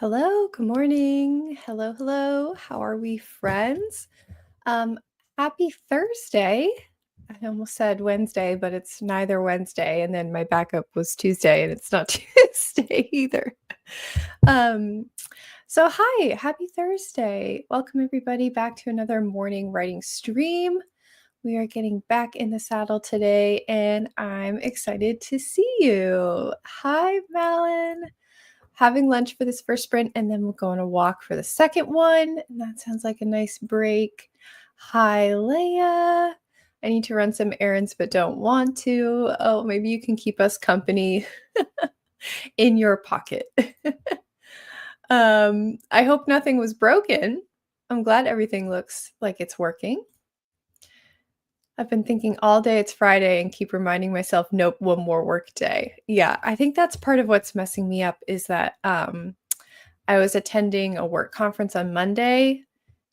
Hello, good morning. Hello, hello. How are we, friends? Um, Happy Thursday. I almost said Wednesday, but it's neither Wednesday. And then my backup was Tuesday, and it's not Tuesday either. Um, so hi, happy Thursday. Welcome everybody back to another morning writing stream. We are getting back in the saddle today, and I'm excited to see you. Hi, Malin. Having lunch for this first sprint, and then we'll go on a walk for the second one. And that sounds like a nice break. Hi, Leia. I need to run some errands, but don't want to. Oh, maybe you can keep us company in your pocket. I hope nothing was broken. I'm glad everything looks like it's working. I've been thinking all day it's Friday and keep reminding myself, nope, one more work day. Yeah, I think that's part of what's messing me up is that I was attending a work conference on Monday,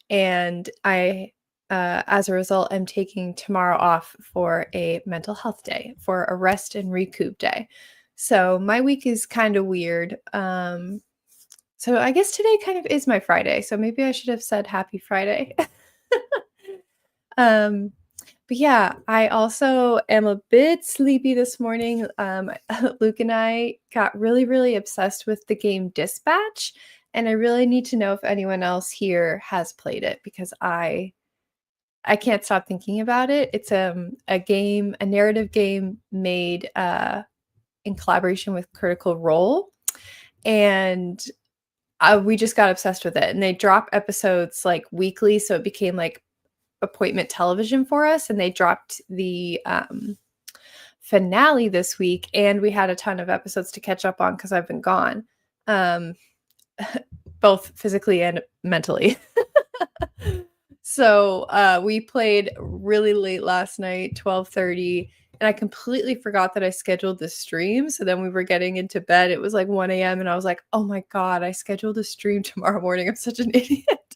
and as a result, am taking tomorrow off for a mental health day, for a rest and recoup day. So my week is kind of weird. So I guess today kind of is my Friday. So maybe I should have said happy Friday. um, but yeah, I also am a bit sleepy this morning. Luke and I got really, really obsessed with the game Dispatch, and I really need to know if anyone else here has played it because I can't stop thinking about it. It's a game, a narrative game made in collaboration with Critical Role, and we just got obsessed with it. And they drop episodes like weekly, so it became like appointment television for us, and they dropped the finale this week, and we had a ton of episodes to catch up on because I've been gone, both physically and mentally. So we played really late last night, 12:30, and I completely forgot that I scheduled the stream. So then we were getting into bed. It was like 1 a.m. and I was like, oh my God, I scheduled a stream tomorrow morning. I'm such an idiot.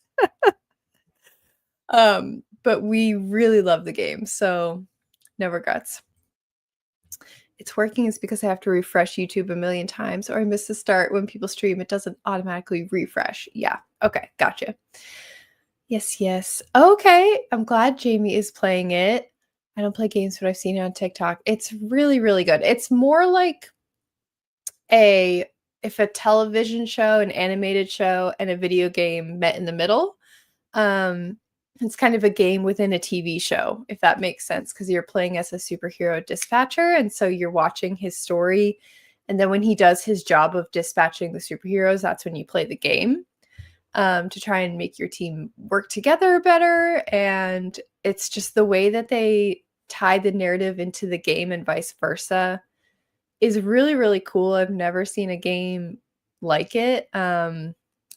But we really love the game, so no regrets. It's working is because I have to refresh YouTube a million times, or I miss the start when people stream. It doesn't automatically refresh. Yeah. Okay. Gotcha. Yes. Yes. Okay. I'm glad Jamie is playing it. I don't play games, but I've seen it on TikTok. It's really, really good. It's more like if a television show, an animated show, and a video game met in the middle. It's kind of a game within a TV show, if that makes sense, because you're playing as a superhero dispatcher, and so you're watching his story. And then when he does his job of dispatching the superheroes, that's when you play the game to try and make your team work together better. And it's just the way that they tie the narrative into the game and vice versa is really, really cool. I've never seen a game like it. And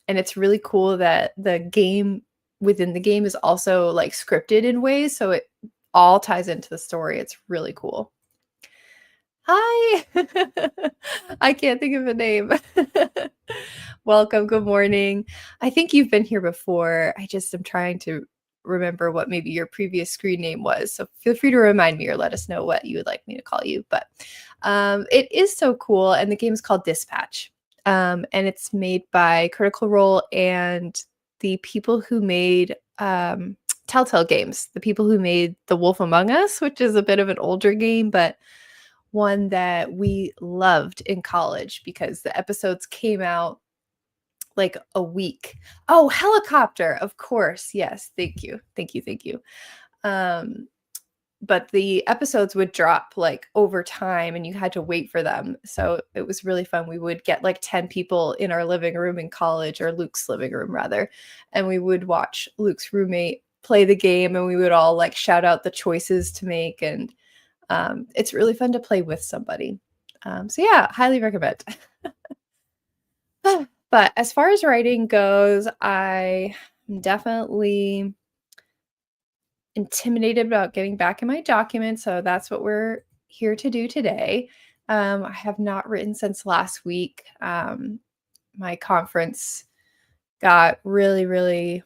it's really cool that the game within the game is also like scripted in ways, so it all ties into the story. It's really cool. Hi. I can't think of a name. Welcome. Good morning. I think you've been here before. I just am trying to remember what maybe your previous screen name was. So feel free to remind me or let us know what you would like me to call you. But it is so cool. And the game is called Dispatch. And it's made by Critical Role and the people who made Telltale Games, the people who made The Wolf Among Us, which is a bit of an older game, but one that we loved in college because the episodes came out like a week. Oh, Helicopter, of course. Yes, thank you. Thank you, thank you. But the episodes would drop like over time and you had to wait for them. So it was really fun. We would get like 10 people in our living room in college, or Luke's living room rather, and we would watch Luke's roommate play the game, and we would all like shout out the choices to make, and it's really fun to play with somebody. So yeah, highly recommend. But as far as writing goes, I am definitely intimidated about getting back in my documents. So that's what we're here to do today. I have not written since last week. My conference got really, really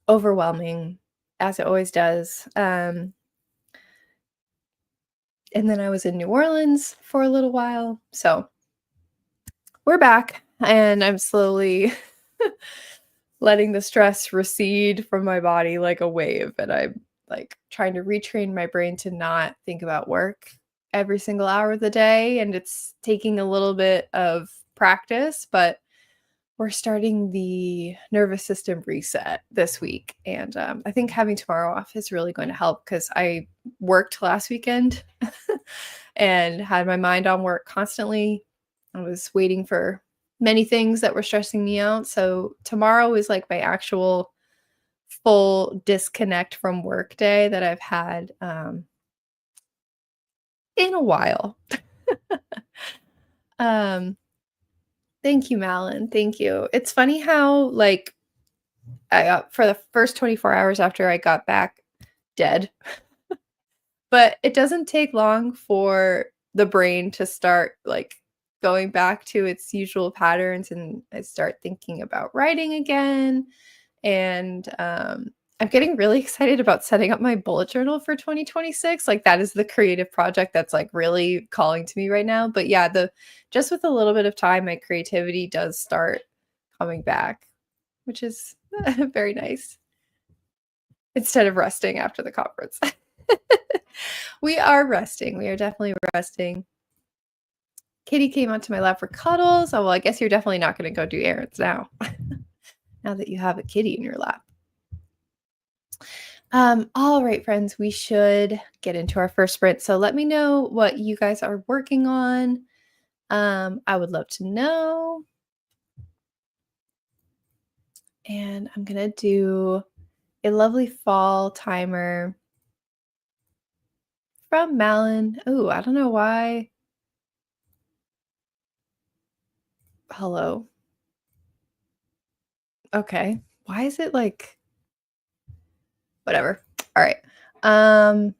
overwhelming, as it always does. And then I was in New Orleans for a little while. So we're back. and I'm slowly letting the stress recede from my body like a wave, and I'm, like, trying to retrain my brain to not think about work every single hour of the day, and it's taking a little bit of practice, but we're starting the nervous system reset this week, and, I think having tomorrow off is really going to help because I worked last weekend and had my mind on work constantly. I was waiting for many things that were stressing me out, so tomorrow is, like, my actual full disconnect from work day that I've had, in a while. Um, thank you, Malin, thank you. It's funny how, like, for the first 24 hours after I got back, dead. But it doesn't take long for the brain to start, like, going back to its usual patterns, and I start thinking about writing again, and, I'm getting really excited about setting up my bullet journal for 2026, like, that is the creative project that's, like, really calling to me right now, but yeah, the just with a little bit of time, my creativity does start coming back, which is very nice, instead of resting after the conference. We are resting. We are definitely resting. Kitty came onto my lap for cuddles. Oh, well, I guess you're definitely not going to go do errands now. Now that you have a kitty in your lap. All right, friends, we should get into our first sprint. So let me know what you guys are working on. I would love to know. And I'm going to do a lovely fall timer from Malin. Oh, I don't know why. Hello. Okay. Why is it like whatever? All right. Um,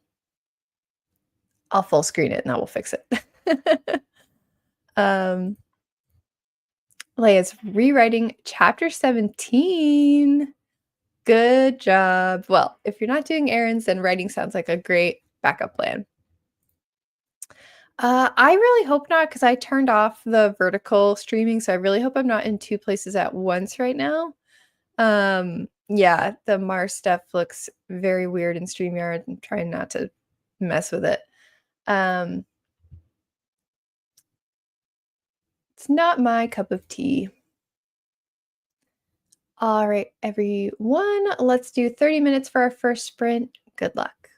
I'll full screen it and I will fix it. um, Leia's rewriting chapter 17. Good job. Well, if you're not doing errands, then writing sounds like a great backup plan. I really hope not because I turned off the vertical streaming, so I really hope I'm not in two places at once right now. Yeah, the Mars stuff looks very weird in StreamYard. I'm trying not to mess with it. Um, it's not my cup of tea. All right, everyone, let's do 30 minutes for our first sprint. Good luck.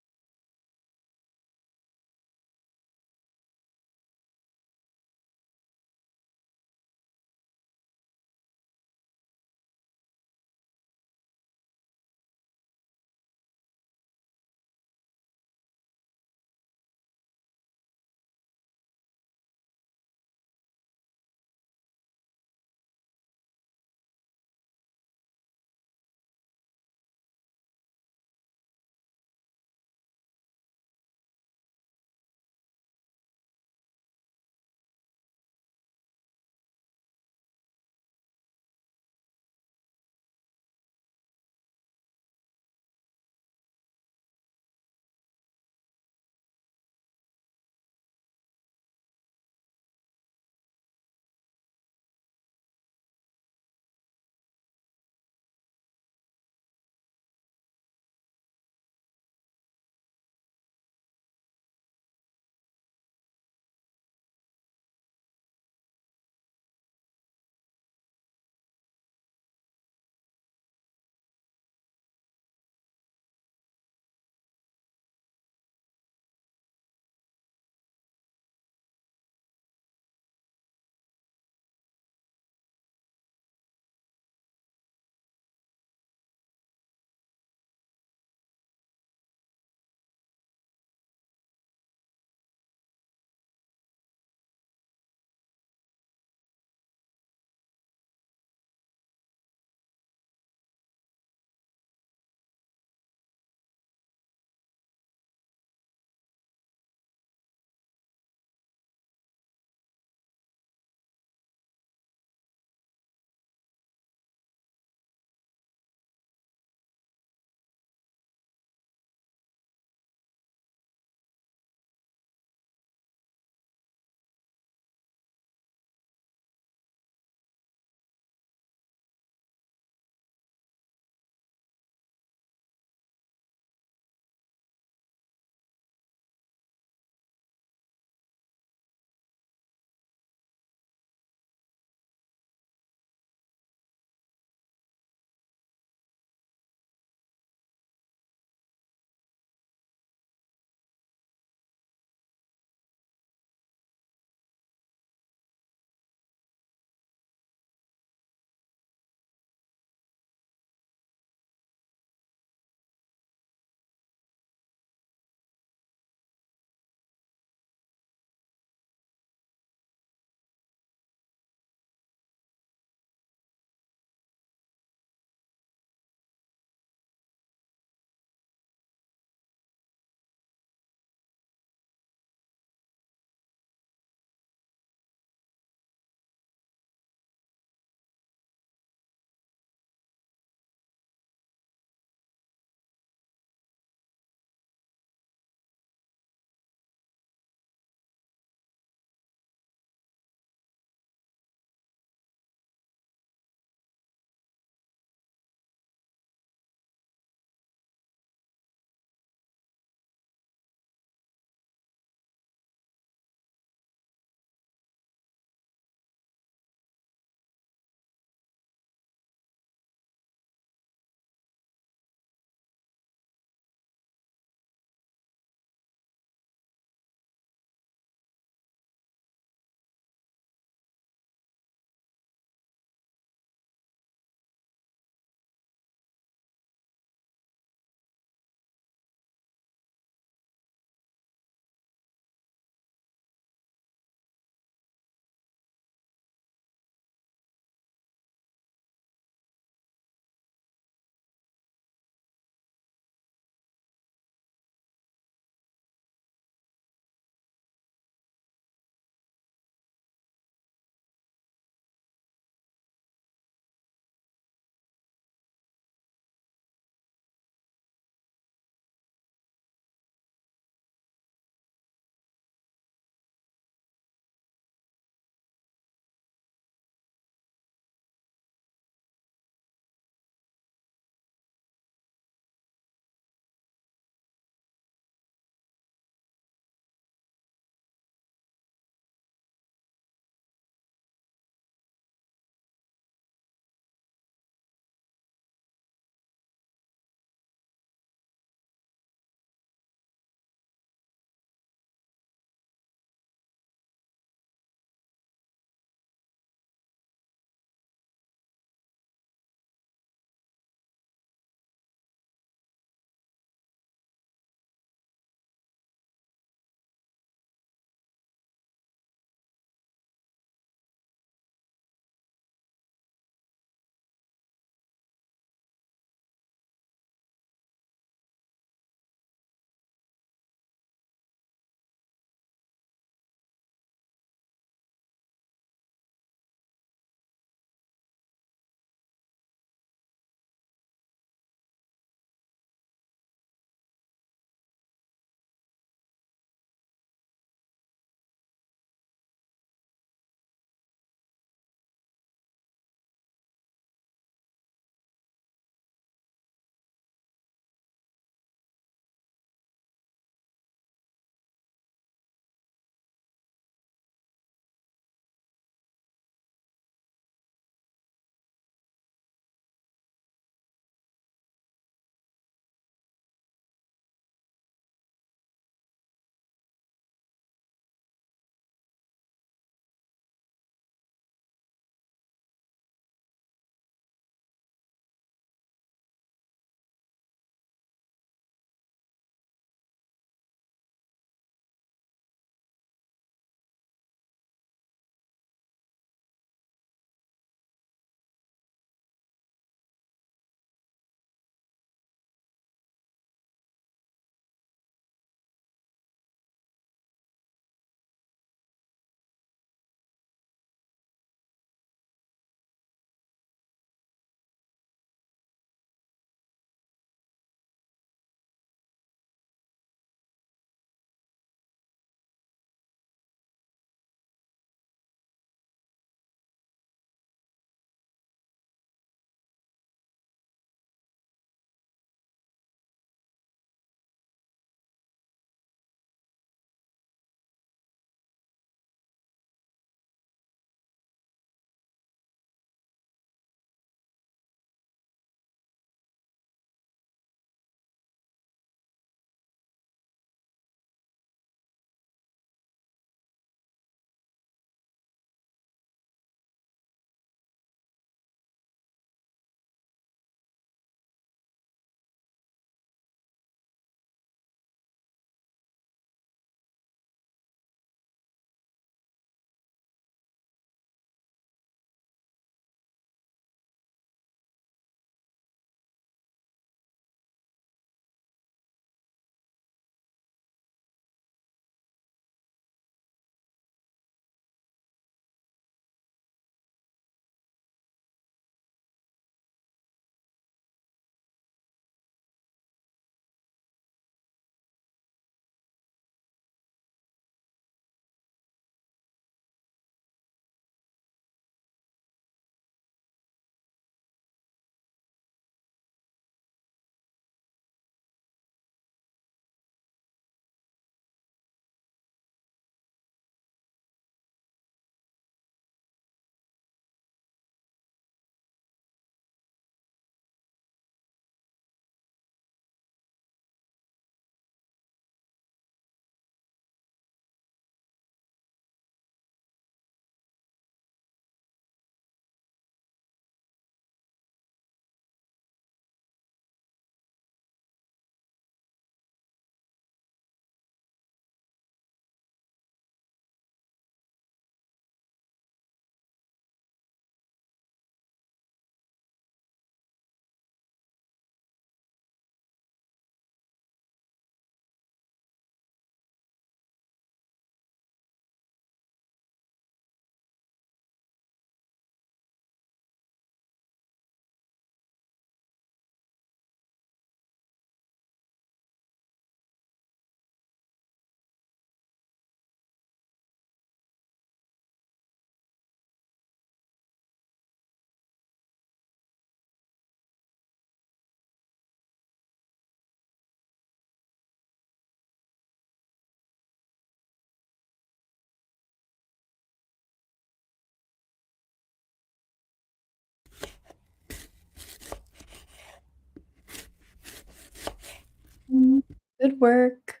Good work.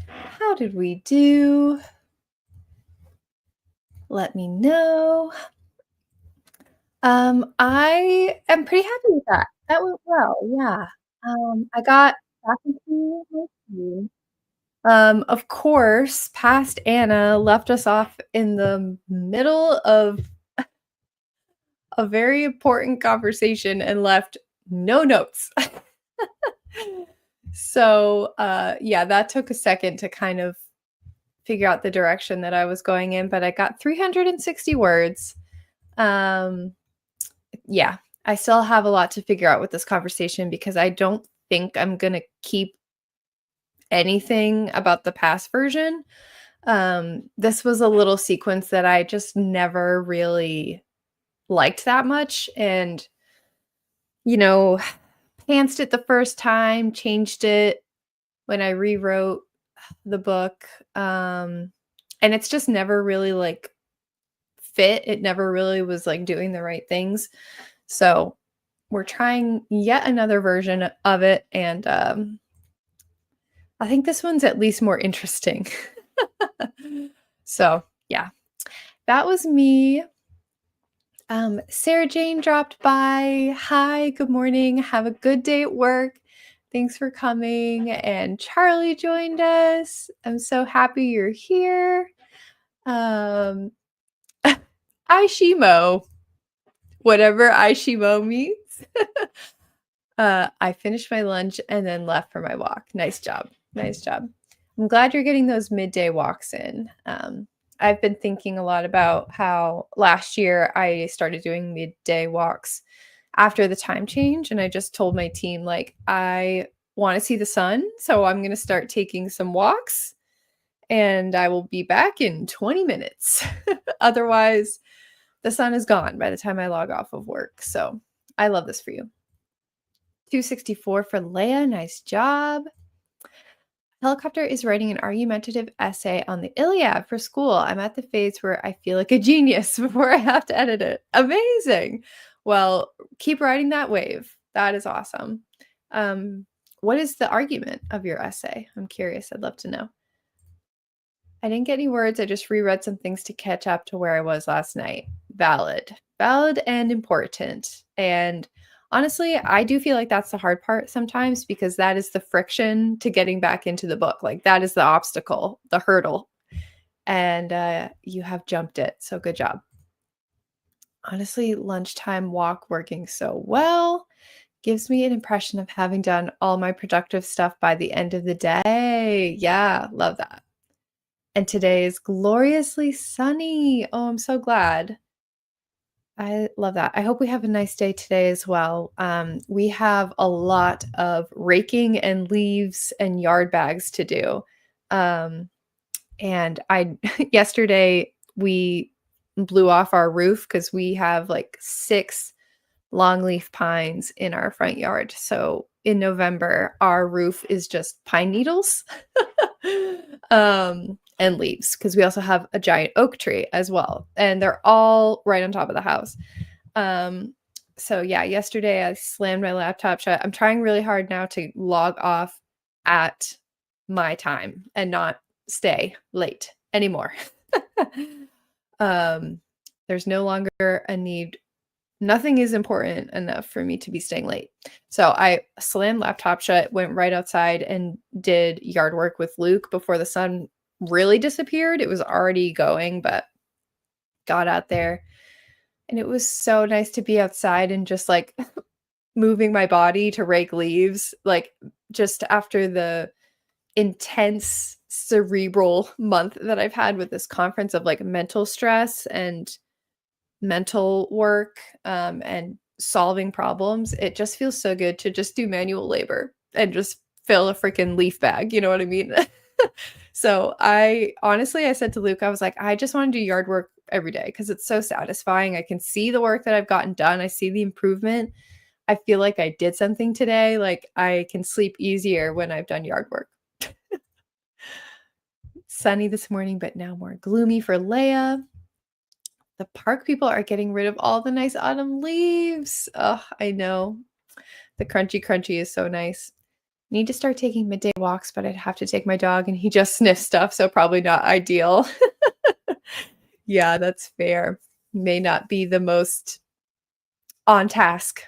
How did we do? Let me know. I am pretty happy with that. That went well, yeah. I got back into my team. Of course, past Anna left us off in the middle of a very important conversation and left no notes. So, yeah, that took a second to kind of figure out the direction that I was going in, but I got 360 words. Um, yeah, I still have a lot to figure out with this conversation because I don't think I'm gonna keep anything about the past version. This was a little sequence that I just never really liked that much, and, you know, pantsed it the first time, changed it when I rewrote the book, and it's just never really, like, fit. It never really was, like, doing the right things. So, we're trying yet another version of it, and, I think this one's at least more interesting. So, yeah, that was me. Sarah Jane dropped by. Hi, good morning. Have a good day at work. Thanks for coming. And Charlie joined us. I'm so happy you're here. Um, Aishimo, whatever Aishimo means. I finished my lunch and then left for my walk. Nice job. Nice job. I'm glad you're getting those midday walks in. I've been thinking a lot about how last year I started doing midday walks after the time change. And I just told my team, like, I want to see the sun. So I'm going to start taking some walks and I will be back in 20 minutes. Otherwise, the sun is gone by the time I log off of work. So I love this for you. 264 for Leia. Nice job. Helicopter is writing an argumentative essay on the Iliad for school. I'm at the phase where I feel like a genius before I have to edit it. Amazing. Well, keep riding that wave. That is awesome. What is the argument of your essay? I'm curious. I'd love to know. I didn't get any words. I just reread some things to catch up to where I was last night. Valid. Valid and important. And honestly, I do feel like that's the hard part sometimes because that is the friction to getting back into the book. Like that is the obstacle, the hurdle. And you have jumped it. So good job. Honestly, lunchtime walk working so well gives me an impression of having done all my productive stuff by the end of the day. Yeah, love that. And today is gloriously sunny. Oh, I'm so glad. I love that. I hope we have a nice day today as well. We have a lot of raking and leaves and yard bags to do. And I yesterday we blew off our roof because we have like 6 longleaf pines in our front yard. So in November, our roof is just pine needles and leaves because we also have a giant oak tree as well. And they're all right on top of the house. So yeah, yesterday I slammed my laptop shut. I'm trying really hard now to log off at my time and not stay late anymore. There's no longer a need. Nothing is important enough for me to be staying late. So I slammed laptop shut, went right outside and did yard work with Luke before the sun really disappeared. It was already going, but got out there. And it was so nice to be outside and just like moving my body to rake leaves, like just after the intense cerebral month that I've had with this conference of like mental stress and mental work and solving problems. It just feels so good to just do manual labor and just fill a freaking leaf bag. You know what I mean? So I said to Luke, I was like, I just want to do yard work every day because it's so satisfying. I can see the work that I've gotten done. I see the improvement. I feel like I did something today. Like I can sleep easier when I've done yard work. Sunny this morning, but now more gloomy for Leia. The park people are getting rid of all the nice autumn leaves. Oh, I know. The crunchy crunchy is so nice. Need to start taking midday walks, but I'd have to take my dog and he just sniffs stuff, so probably not ideal. Yeah, that's fair. May not be the most on task.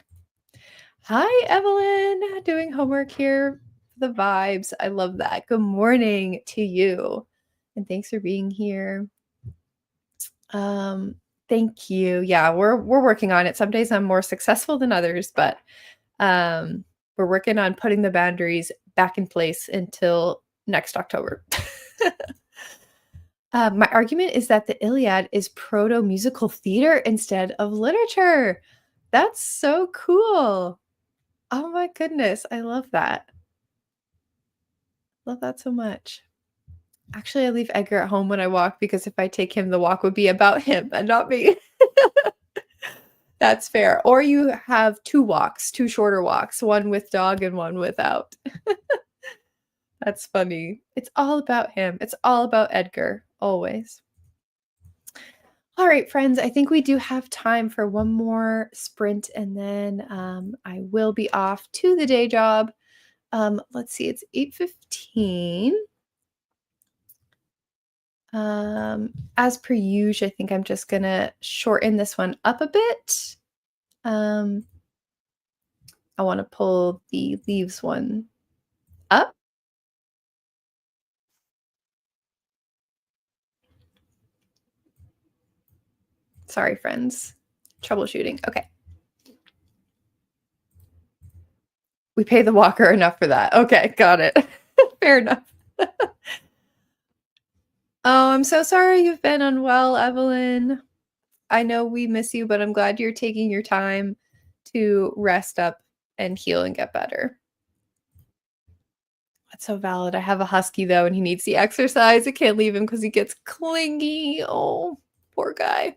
Hi, Evelyn. Doing homework here. The vibes. I love that. Good morning to you. And thanks for being here. Um, thank you. Yeah, we're working on it. Some days I'm more successful than others, but we're working on putting the boundaries back in place until next October. My argument is that the Iliad is proto-musical theater instead of literature. That's so cool. Oh my goodness, I love that. Love that so much. Actually, I leave Edgar at home when I walk because if I take him, the walk would be about him and not me. That's fair. Or you have 2 walks, 2 shorter walks, one with dog and one without. That's funny. It's all about him. It's all about Edgar, always. All right, friends, I think we do have time for one more sprint, and then I will be off to the day job. Let's see, it's 8:15. As per usual, I think I'm just gonna shorten this one up a bit. I want to pull the leaves one up. Sorry, friends. Troubleshooting. Okay. We pay the walker enough for that. Okay, got it. Fair enough. Oh, I'm so sorry you've been unwell, Evelyn. I know we miss you, but I'm glad you're taking your time to rest up and heal and get better. That's so valid. I have a husky though, and he needs the exercise. I can't leave him because he gets clingy. Oh, poor guy.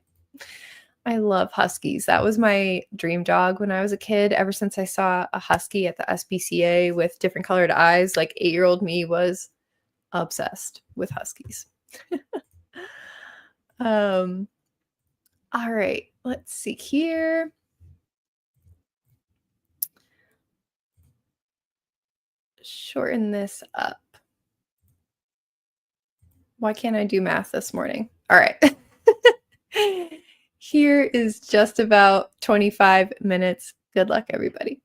I love huskies. That was my dream dog when I was a kid. Ever since I saw a husky at the SPCA with different colored eyes, like 8-year-old me was obsessed with huskies. um, all right, let's see here. Shorten this up. Why can't I do math this morning? All right. Here is just about 25 minutes. Good luck, everybody.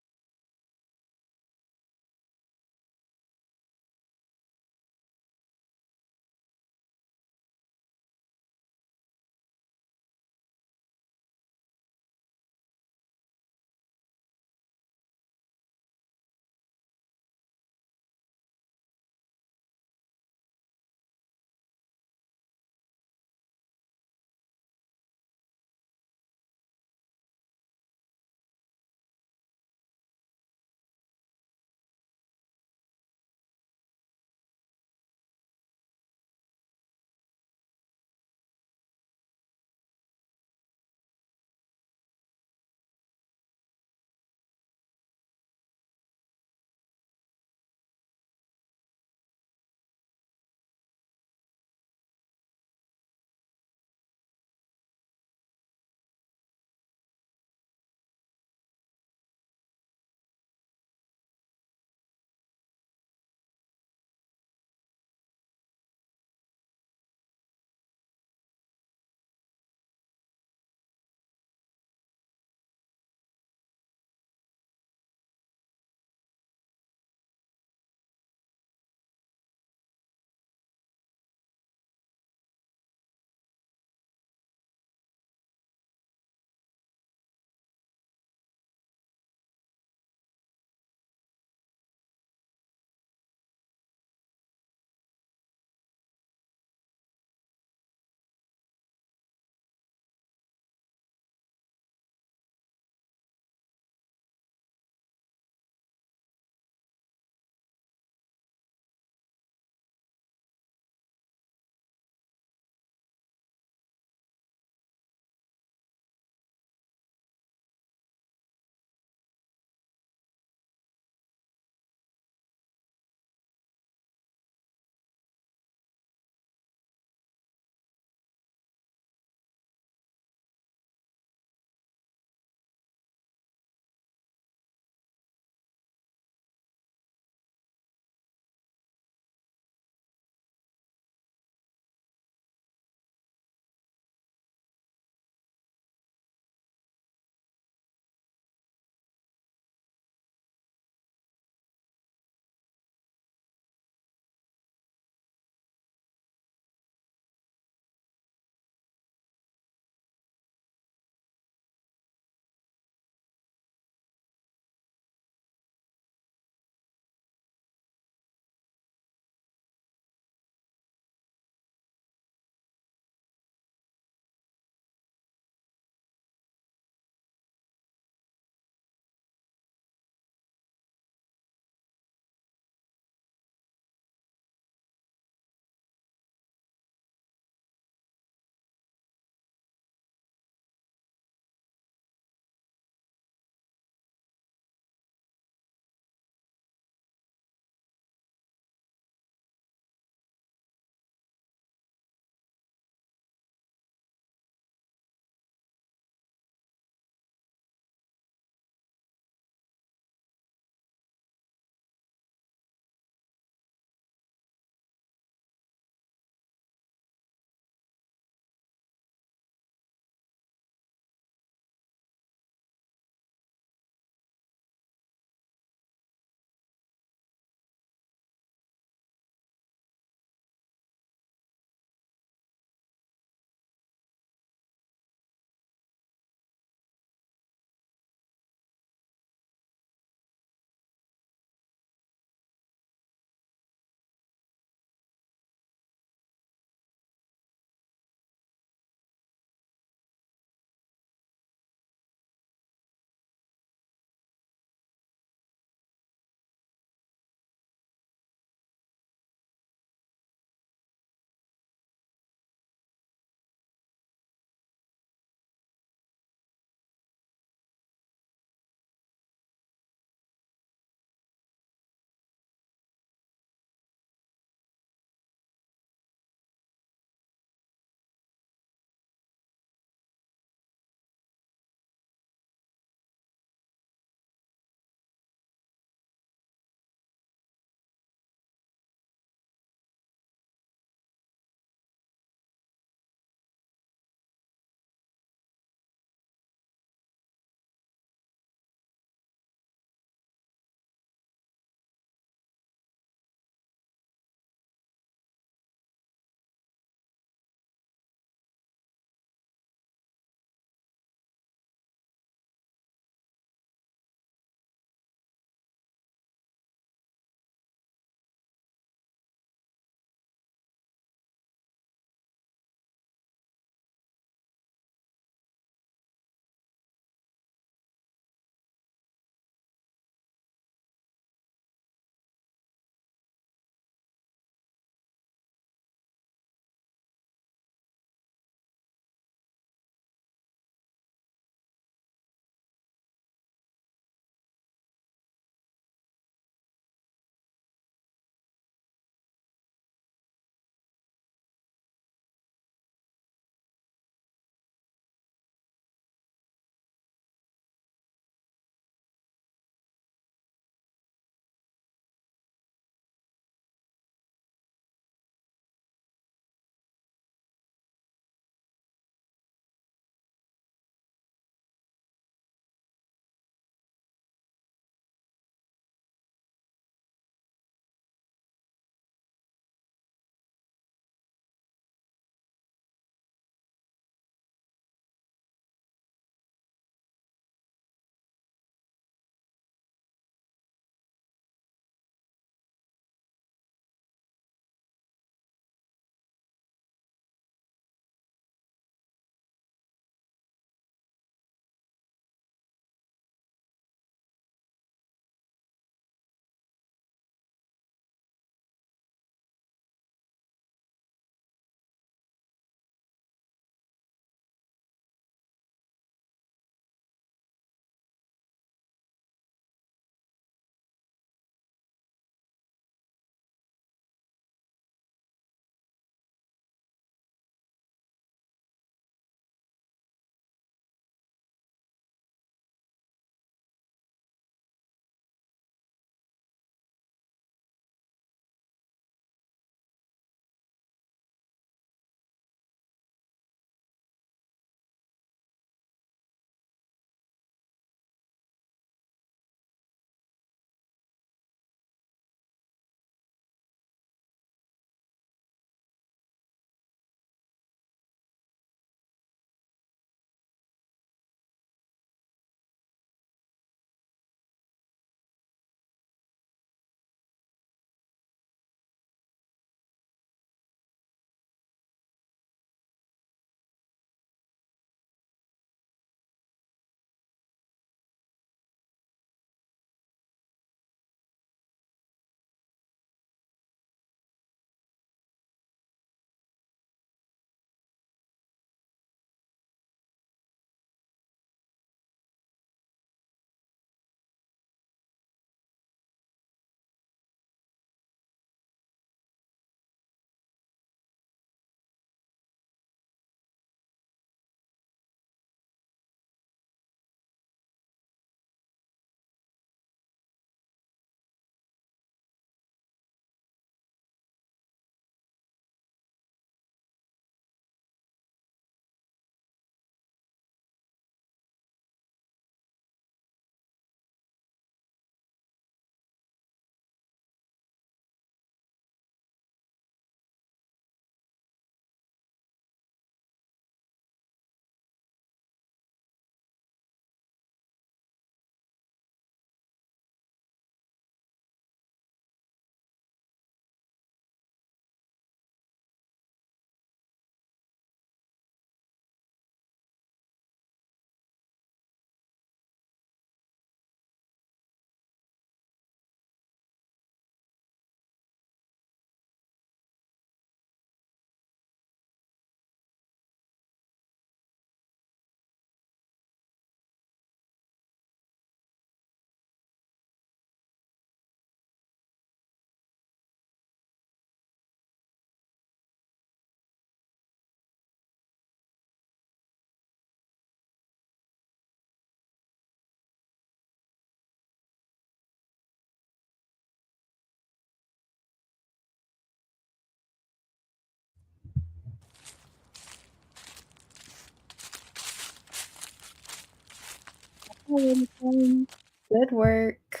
Good work.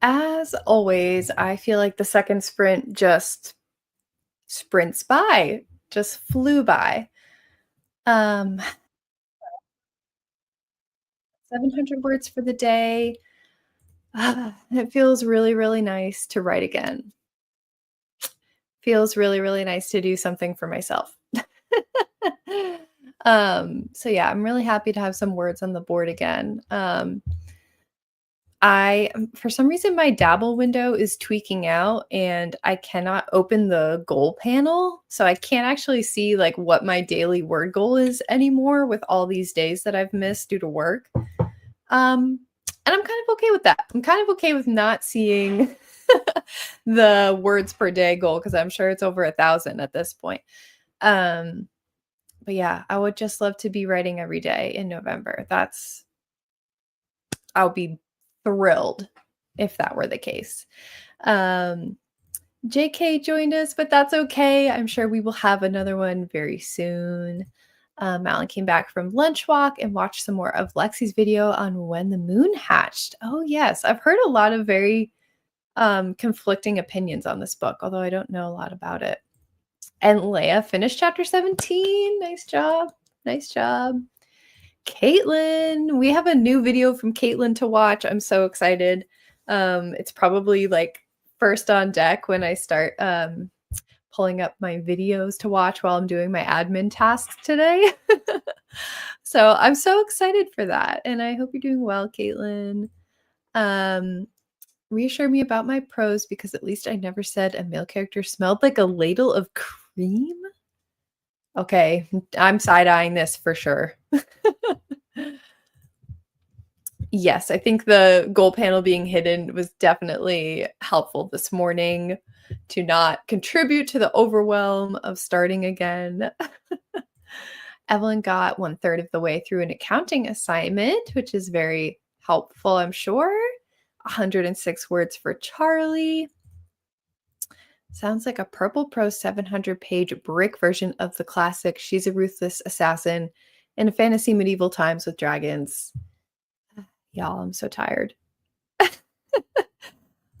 As always, I feel like the second sprint just sprints by, just flew by. Um, 700 words for the day. It feels really, really nice to write again. Feels really, really nice to do something for myself. So yeah, I'm really happy to have some words on the board again. For some reason, my dabble window is tweaking out and I cannot open the goal panel. So I can't actually see like what my daily word goal is anymore with all these days that I've missed due to work. And I'm kind of okay with that. I'm kind of okay with not seeing the words per day goal because I'm sure it's over 1,000 at this point. Um, but yeah, I would just love to be writing every day in November. I'll be thrilled if that were the case. Um, JK joined us, but that's okay. I'm sure we will have another one very soon. Alan came back from lunch walk and watched some more of Lexi's video on when the moon hatched. Oh, yes. I've heard a lot of very conflicting opinions on this book, although I don't know a lot about it. And Leia finished chapter 17. Nice job. Nice job. Caitlin, we have a new video from Caitlin to watch. I'm so excited. It's probably like first on deck when I start pulling up my videos to watch while I'm doing my admin tasks today. So I'm so excited for that. And I hope you're doing well, Caitlin. Reassure me about my prose because at least I never said a male character smelled like a ladle of cream. Okay, I'm side-eyeing this for sure. Yes, I think the goal panel being hidden was definitely helpful this morning to not contribute to the overwhelm of starting again. Evelyn got 1/3 of the way through an accounting assignment, which is very helpful, I'm sure. 106 words for Charlie. Sounds like a Purple Pro 700-page brick version of the classic She's a Ruthless Assassin in a fantasy medieval times with dragons. Y'all, I'm so tired.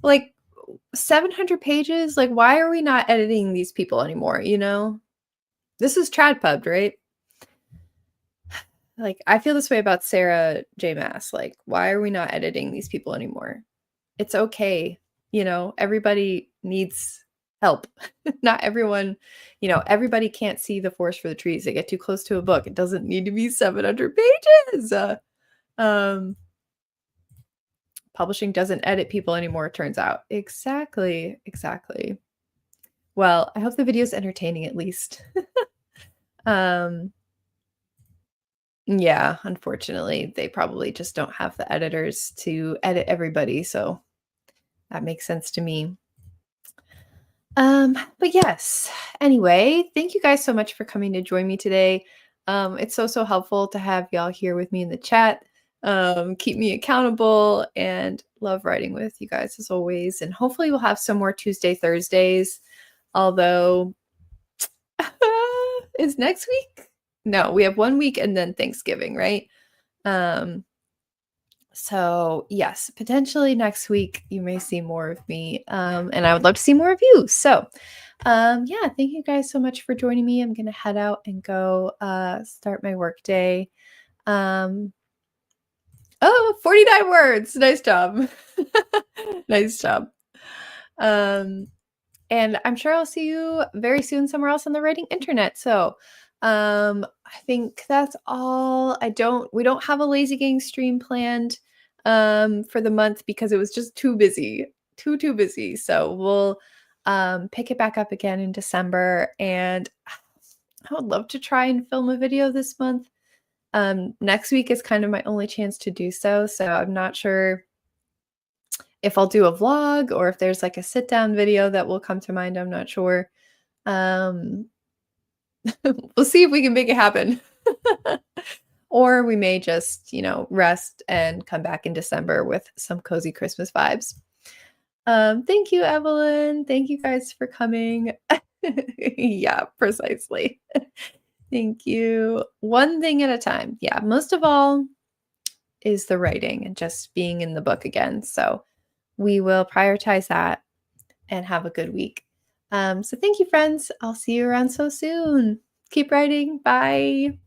Like 700 pages? Like, why are we not editing these people anymore, you know? This is TradPub, right? Like, I feel this way about Sarah J. Maas. Like, why are we not editing these people anymore? It's okay. You know, everybody needs help. Not everyone, everybody can't see the forest for the trees. They get too close to a book. It doesn't need to be 700 pages. Publishing doesn't edit people anymore, it turns out. Exactly. Exactly. Well, I hope the video is entertaining at least. Yeah, unfortunately, they probably just don't have the editors to edit everybody, so that makes sense to me. But yes. Anyway, thank you guys so much for coming to join me today. It's so helpful to have y'all here with me in the chat. Keep me accountable and love writing with you guys as always. And hopefully we'll have some more Tuesday, Thursdays. Although is next week? No, we have 1 week and then Thanksgiving, right? So yes, potentially next week you may see more of me. And I would love to see more of you. So yeah, thank you guys so much for joining me. I'm gonna head out and go start my work day. Oh, 49 words. Nice job. Nice job. And I'm sure I'll see you very soon somewhere else on the writing internet. So I think that's all. We don't have a Lazy Gang stream planned for the month because it was just too busy. Too busy. So we'll pick it back up again in December. And I would love to try and film a video this month. Next week is kind of my only chance to do so. So I'm not sure if I'll do a vlog or if there's like a sit down video that will come to mind. I'm not sure. We'll see if we can make it happen. Or we may just, rest and come back in December with some cozy Christmas vibes. Thank you, Evelyn. Thank you guys for coming. Yeah, precisely. Thank you. One thing at a time. Yeah, most of all, is the writing and just being in the book again. So we will prioritize that and have a good week. So thank you, friends. I'll see you around so soon. Keep writing. Bye.